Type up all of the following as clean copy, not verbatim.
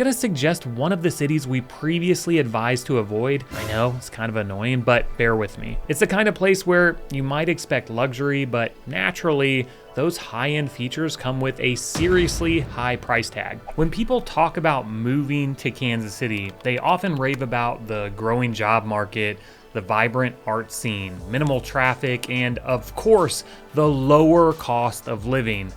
gonna suggest one of the cities we previously advised to avoid. I know, it's kind of annoying, but bear with me. It's the kind of place where you might expect luxury, but naturally, those high-end features come with a seriously high price tag. When people talk about moving to Kansas City, they often rave about the growing job market, the vibrant art scene, minimal traffic, and of course, the lower cost of living.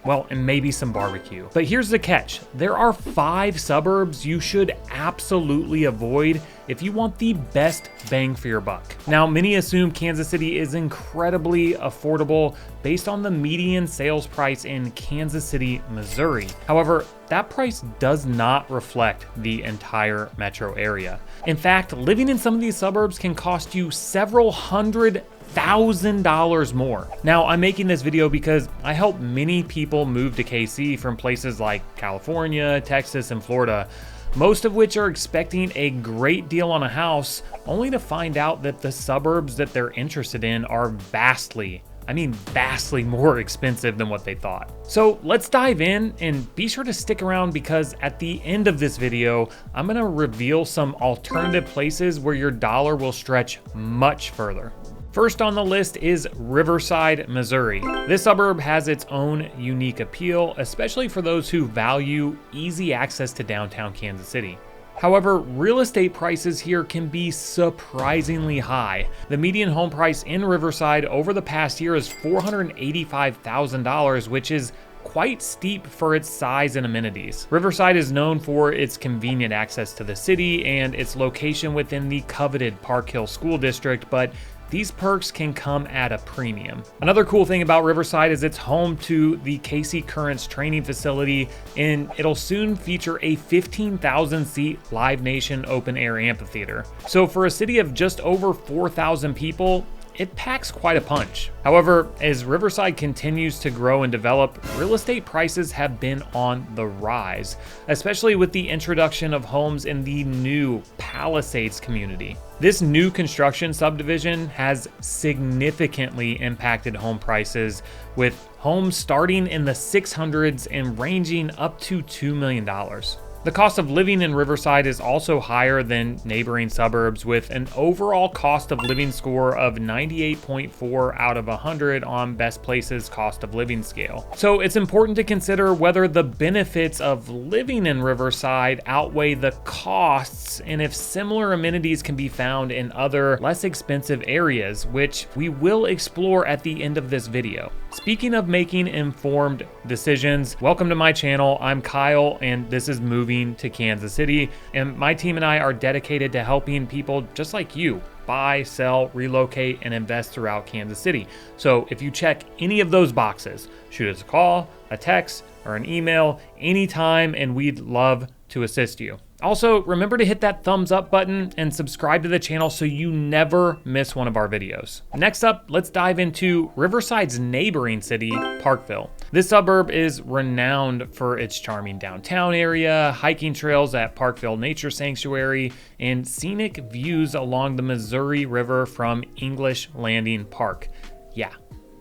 Well, and maybe some barbecue. But here's the catch. There are 5 suburbs you should absolutely avoid if you want the best bang for your buck. Now, many assume Kansas City is incredibly affordable based on the median sales price in Kansas City, Missouri. However, that price does not reflect the entire metro area. In fact, living in some of these suburbs can cost you several $100,000 more. Now, I'm making this video because I help many people move to KC from places like California, Texas, and Florida, most of which are expecting a great deal on a house, only to find out that the suburbs that they're interested in are vastly more expensive than what they thought. So let's dive in and be sure to stick around because at the end of this video, I'm gonna reveal some alternative places where your dollar will stretch much further. First on the list is Riverside, Missouri. This suburb has its own unique appeal, especially for those who value easy access to downtown Kansas City. However, real estate prices here can be surprisingly high. The median home price in Riverside over the past year is $485,000, which is quite steep for its size and amenities. Riverside is known for its convenient access to the city and its location within the coveted Parkville School District, but these perks can come at a premium. Another cool thing about Riverside is it's home to the KC Currents training facility, and it'll soon feature a 15,000 seat Live Nation open air amphitheater. So for a city of just over 4,000 people, it packs quite a punch. However, as Riverside continues to grow and develop, real estate prices have been on the rise, especially with the introduction of homes in the new Palisades community. This new construction subdivision has significantly impacted home prices, with homes starting in the 600s and ranging up to $2 million. The cost of living in Riverside is also higher than neighboring suburbs, with an overall cost of living score of 98.4 out of 100 on Best Places cost of living scale. So it's important to consider whether the benefits of living in Riverside outweigh the costs and if similar amenities can be found in other less expensive areas, which we will explore at the end of this video. Speaking of making informed decisions, welcome to my channel. I'm Kyle, and this is Moving to Kansas City, and my team and I are dedicated to helping people just like you buy, sell, relocate, and invest throughout Kansas City. So if you check any of those boxes, shoot us a call, a text, or an email anytime, and we'd love to assist you. Also, remember to hit that thumbs up button and subscribe to the channel so you never miss one of our videos. Next up, let's dive into Riverside's neighboring city, Parkville. This suburb is renowned for its charming downtown area, hiking trails at Parkville Nature Sanctuary, and scenic views along the Missouri River from English Landing Park. Yeah,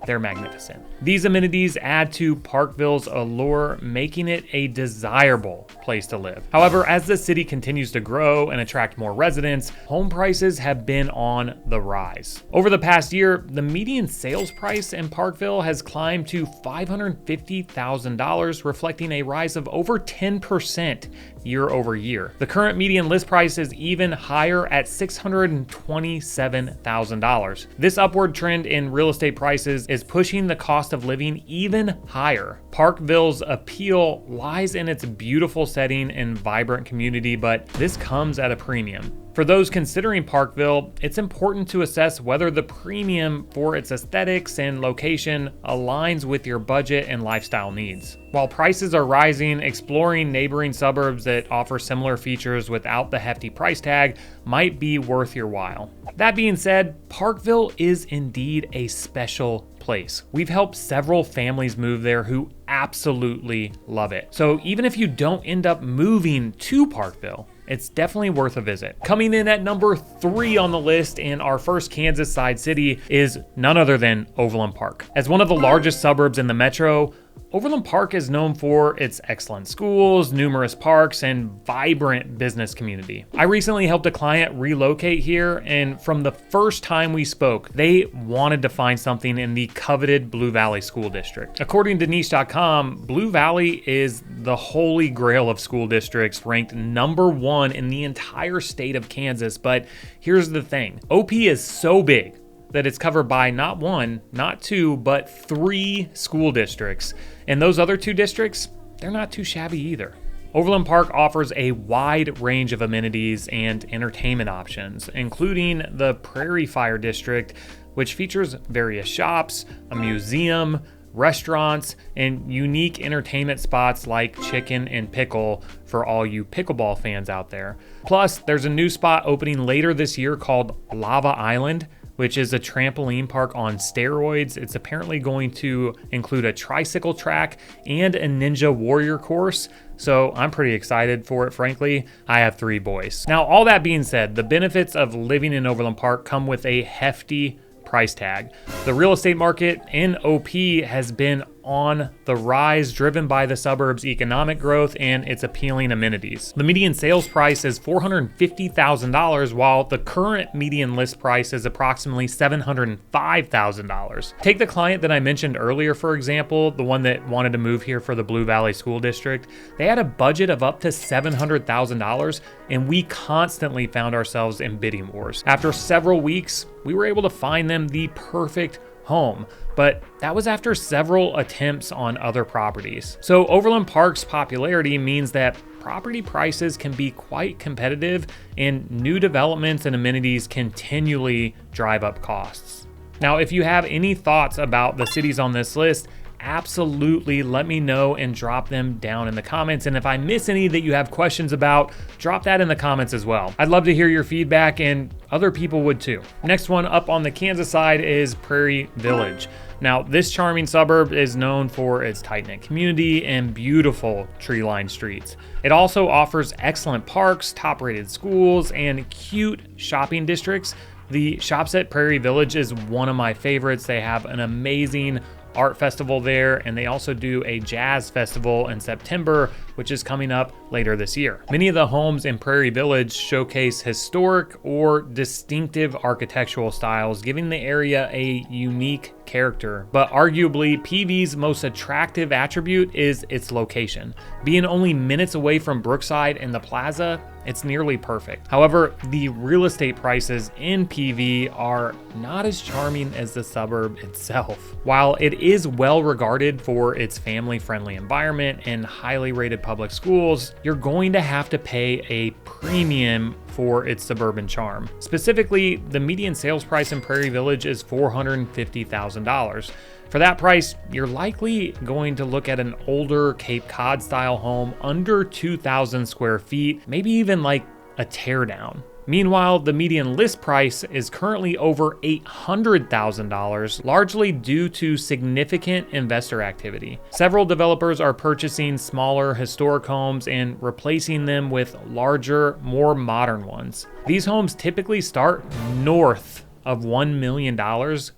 they're magnificent. These amenities add to Parkville's allure, making it a desirable place to live. However, as the city continues to grow and attract more residents, home prices have been on the rise. Over the past year, the median sales price in Parkville has climbed to $550,000, reflecting a rise of over 10% year over year. The current median list price is even higher at $627,000. This upward trend in real estate prices is pushing the cost of living even higher. Parkville's appeal lies in its beautiful setting and vibrant community, but this comes at a premium. For those considering Parkville, it's important to assess whether the premium for its aesthetics and location aligns with your budget and lifestyle needs. While prices are rising, exploring neighboring suburbs that offer similar features without the hefty price tag might be worth your while. That being said, Parkville is indeed a special place. We've helped several families move there who absolutely love it. So even if you don't end up moving to Parkville, it's definitely worth a visit. Coming in at number 3 on the list in our first Kansas side city is none other than Overland Park. As one of the largest suburbs in the metro, Overland Park is known for its excellent schools, numerous parks, and vibrant business community. I recently helped a client relocate here, and from the first time we spoke, they wanted to find something in the coveted Blue Valley School District. According to niche.com, Blue Valley is the holy grail of school districts, ranked #1 in the entire state of Kansas. But here's the thing, OP is so big that it's covered by not one, not two, but 3 school districts. And those other 2 districts, they're not too shabby either. Overland Park offers a wide range of amenities and entertainment options, including the Prairie Fire District, which features various shops, a museum, restaurants, and unique entertainment spots like Chicken and Pickle for all you pickleball fans out there. Plus, there's a new spot opening later this year called Lava Island, which is a trampoline park on steroids. It's apparently going to include a tricycle track and a Ninja Warrior course. So I'm pretty excited for it, frankly. I have 3 boys. Now, all that being said, the benefits of living in Overland Park come with a hefty price tag. The real estate market in OP has been on the rise, driven by the suburbs' economic growth and its appealing amenities. The median sales price is $450,000, while the current median list price is approximately $705,000. Take the client that I mentioned earlier, for example, the one that wanted to move here for the Blue Valley School District. They had a budget of up to $700,000, and we constantly found ourselves in bidding wars. After several weeks, we were able to find them the perfect home, but that was after several attempts on other properties. So Overland Park's popularity means that property prices can be quite competitive, and new developments and amenities continually drive up costs. Now, if you have any thoughts about the cities on this list, absolutely let me know and drop them down in the comments. And if I miss any that you have questions about, drop that in the comments as well. I'd love to hear your feedback, and other people would too. Next one up on the Kansas side is Prairie Village. Now, this charming suburb is known for its tight-knit community and beautiful tree-lined streets. It also offers excellent parks, top-rated schools, and cute shopping districts. The Shops at Prairie Village is one of my favorites. They have an amazing art festival there, and they also do a jazz festival in September, which is coming up later this year. Many of the homes in Prairie Village showcase historic or distinctive architectural styles, giving the area a unique character. But arguably, PV's most attractive attribute is its location. Being only minutes away from Brookside and the plaza, it's nearly perfect. However, the real estate prices in PV are not as charming as the suburb itself. While it is well regarded for its family-friendly environment and highly rated public schools, you're going to have to pay a premium for its suburban charm. Specifically, the median sales price in Prairie Village is $450,000. For that price, you're likely going to look at an older Cape Cod style home under 2,000 square feet, maybe even like a teardown. Meanwhile, the median list price is currently over $800,000, largely due to significant investor activity. Several developers are purchasing smaller historic homes and replacing them with larger, more modern ones. These homes typically start north of $1 million,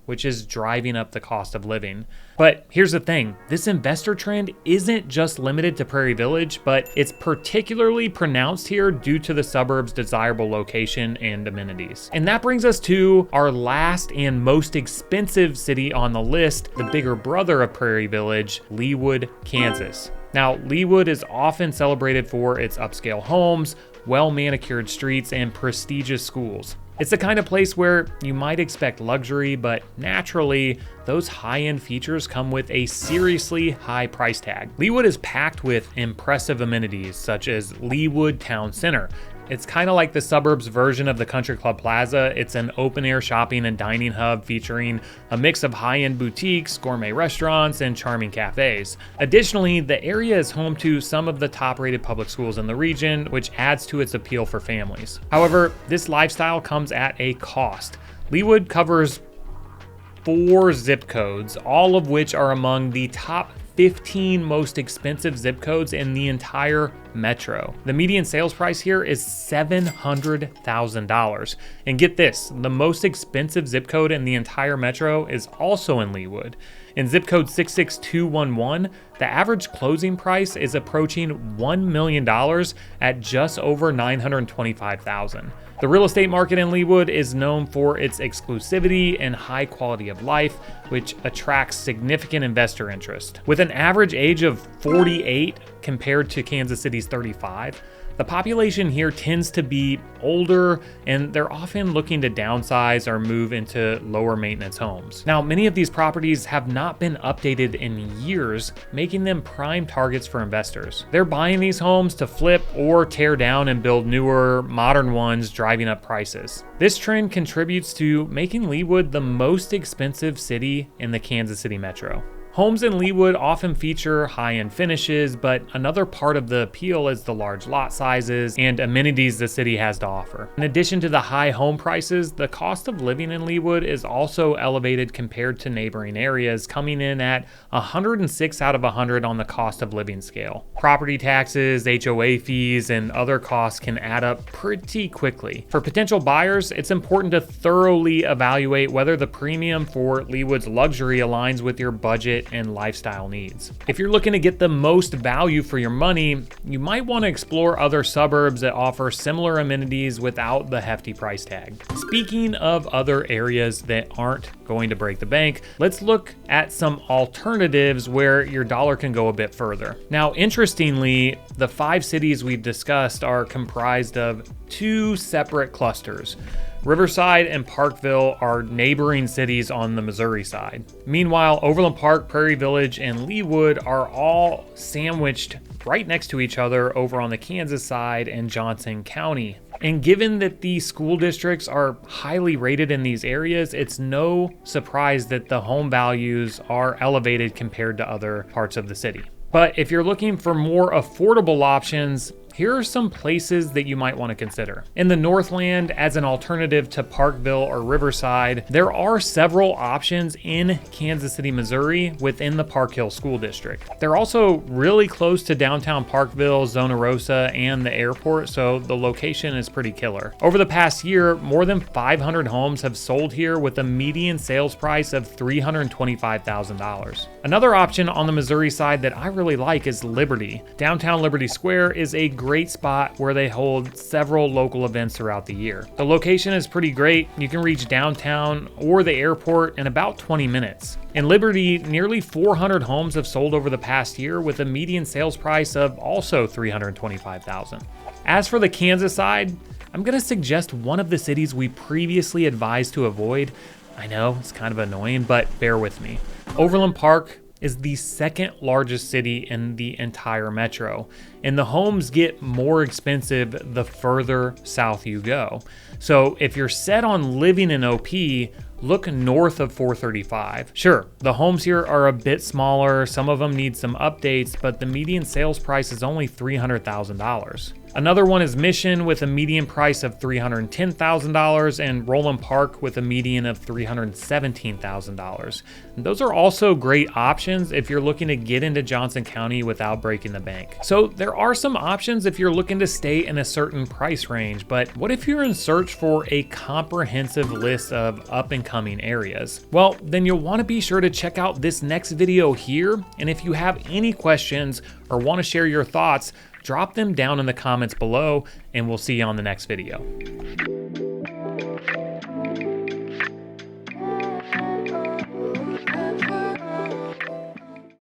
which is driving up the cost of living. But here's the thing, this investor trend isn't just limited to Prairie Village, but it's particularly pronounced here due to the suburb's desirable location and amenities. And that brings us to our last and most expensive city on the list, the bigger brother of Prairie Village, Leawood, Kansas. Now, Leawood is often celebrated for its upscale homes, well-manicured streets, and prestigious schools. It's the kind of place where you might expect luxury, but naturally, those high-end features come with a seriously high price tag. Leawood is packed with impressive amenities such as Leawood Town Center. It's kind of like the suburbs version of the Country Club Plaza. It's an open-air shopping and dining hub featuring a mix of high-end boutiques, gourmet restaurants, and charming cafes. Additionally, the area is home to some of the top-rated public schools in the region, which adds to its appeal for families. However, this lifestyle comes at a cost. Leawood covers 4 zip codes, all of which are among the top 15 most expensive zip codes in the entire metro. The median sales price here is $700,000. And get this, the most expensive zip code in the entire metro is also in Leawood. In zip code 66211, the average closing price is approaching $1 million at just over $925,000. The real estate market in Leawood is known for its exclusivity and high quality of life, which attracts significant investor interest. With an average age of 48 compared to Kansas City's 35, the population here tends to be older, and they're often looking to downsize or move into lower maintenance homes. Now, many of these properties have not been updated in years, making them prime targets for investors. They're buying these homes to flip or tear down and build newer, modern ones, driving up prices. This trend contributes to making Leawood the most expensive city in the Kansas City metro. Homes in Leawood often feature high-end finishes, but another part of the appeal is the large lot sizes and amenities the city has to offer. In addition to the high home prices, the cost of living in Leawood is also elevated compared to neighboring areas, coming in at 106 out of 100 on the cost of living scale. Property taxes, HOA fees, and other costs can add up pretty quickly. For potential buyers, it's important to thoroughly evaluate whether the premium for Leawood's luxury aligns with your budget and lifestyle needs. If you're looking to get the most value for your money, you might want to explore other suburbs that offer similar amenities without the hefty price tag. Speaking of other areas that aren't going to break the bank, let's look at some alternatives where your dollar can go a bit further. Now, interestingly, the 5 cities we've discussed are comprised of 2 separate clusters. Riverside and Parkville are neighboring cities on the Missouri side. Meanwhile, Overland Park, Prairie Village, and Leawood are all sandwiched right next to each other over on the Kansas side and Johnson County. And given that these school districts are highly rated in these areas, it's no surprise that the home values are elevated compared to other parts of the city. But if you're looking for more affordable options, here are some places that you might want to consider. In the Northland, as an alternative to Parkville or Riverside, there are several options in Kansas City, Missouri within the Park Hill School District. They're also really close to downtown Parkville, Zona Rosa, and the airport, so the location is pretty killer. Over the past year, more than 500 homes have sold here with a median sales price of $325,000. Another option on the Missouri side that I really like is Liberty. Downtown Liberty Square is a great spot where they hold several local events throughout the year. The location is pretty great. You can reach downtown or the airport in about 20 minutes. In Liberty, nearly 400 homes have sold over the past year with a median sales price of also $325,000. As for the Kansas side, I'm going to suggest one of the cities we previously advised to avoid. I know it's kind of annoying, but bear with me. Overland Park is the second largest city in the entire metro, and the homes get more expensive the further south you go. So if you're set on living in OP, look north of 435. Sure, the homes here are a bit smaller, some of them need some updates, but the median sales price is only $300,000. Another one is Mission with a median price of $310,000 and Roland Park with a median of $317,000. Those are also great options if you're looking to get into Johnson County without breaking the bank. So there are some options if you're looking to stay in a certain price range, but what if you're in search for a comprehensive list of up and coming areas? Well, then you'll want to be sure to check out this next video here, and if you have any questions or want to share your thoughts, drop them down in the comments below, and we'll see you on the next video.